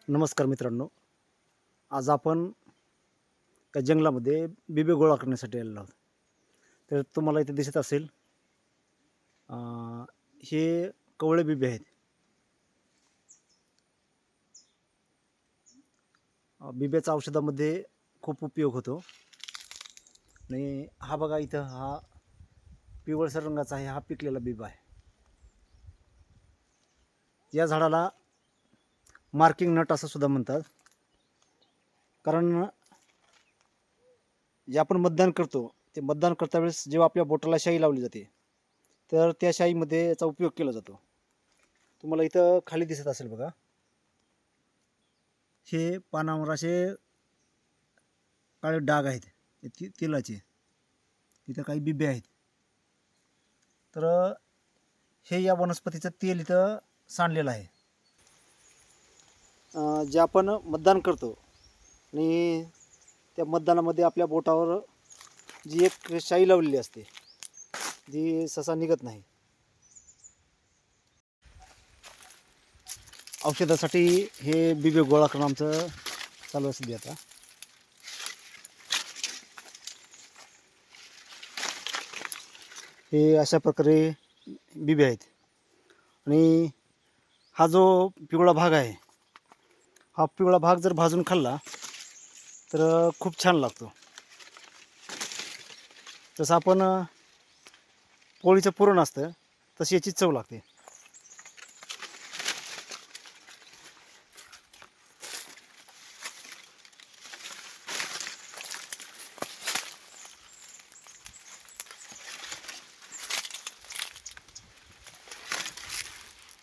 नमस्कार मित्रांनो. आज आपण त्या जंगलामध्ये बिबे गोळा करण्यासाठी आलेलो आहोत. तर तुम्हाला इथे दिसत असेल अ, हे कवळे बिबे आहेत. बिब्याचा औषधामध्ये खूप उपयोग होतो आणि हा बघा इथं हा पिवळसर रंगाचा आहे, हा पिकलेला बिबा आहे. या झाडाला मार्किंग नट असं सुद्धा म्हणतात. कारण जे आपण मतदान करतो, ते मतदान करता वेळेस जेव्हा आपल्या बोटाला शाई लावली जाते, तर त्या शाईमध्ये याचा उपयोग केला जातो. तुम्हाला इथं खाली दिसत असेल बघा. हे पानावर असे काळे डाग आहेत, ते तेलाचे. इथं काही बिबे आहेत. तर हे या वनस्पतीचं तेल इथं सांडलेलं आहे. जे आपण मतदान करतो आणि त्या मतदानामध्ये आपल्या बोटावर जी एक शाई लावलेली असते, जी ससा निघत नाही. औषधासाठी हे बिबे गोळा करून आमचं चालू असते आता. हे अशा प्रकारे बिबे आहेत आणि हा जो पिवळा भाग आहे, हा पिवळा भाग जर भाजून खाल्ला तर खूप छान लागतो. जसं आपण पोळीचं पुरण असतं तशी याची चव लागते.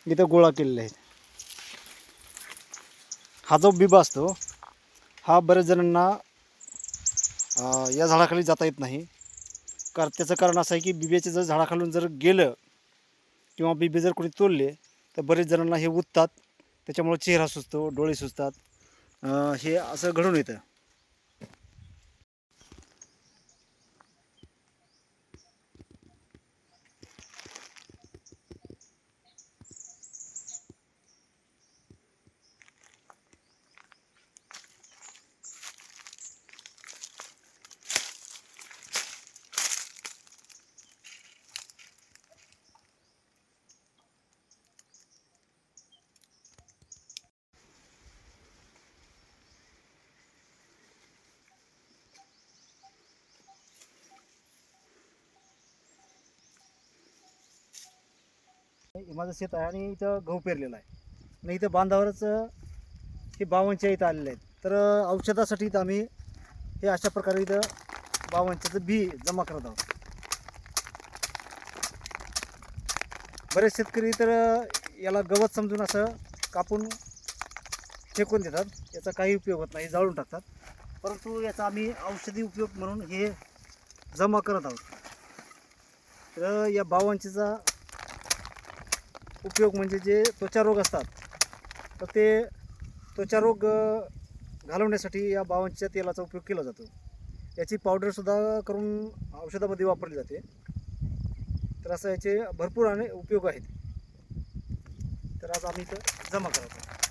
इथं गोळा केलेले आहेत. हा जो बिबा असतो, हा बऱ्याच जणांना या झाडाखाली जाता येत नाही. त्याचं कारण असं आहे की बिब्याचे जर झाडाखालून जर गेलं किंवा बिबे जर कोणी तोडले तर बरेच जणांना हे उठतात. त्याच्यामुळे चेहरा सुजतो, डोळे सुजतात. हे असं घडून येतं. हे माझं शेत आहे आणि इथं गहू पेरलेला आहे आणि इथं बांधावरच हे बावनच्या इथं आलेले आहेत. तर औषधासाठी इथं आम्ही हे अशा प्रकारे इथं बावनच्याचं बी जमा करत आहोत. बरेच शेतकरी तर याला गवत समजून असं कापून फेकून देतात. याचा काही उपयोग होत नाही, जाळून टाकतात. परंतु याचा आम्ही औषधी उपयोग म्हणून हे जमा करत आहोत. तर या बावनचीचा उपयोग म्हणजे जे त्वचारोग असतात, तर ते त्वचारोग घालवण्यासाठी या बावनच्या तेलाचा उपयोग केला जातो. याची पावडरसुद्धा करून औषधामध्ये वापरली जाते. तर असं याचे भरपूर उपयोग आहेत. तर आज आम्ही इथं जमा करत आहोत.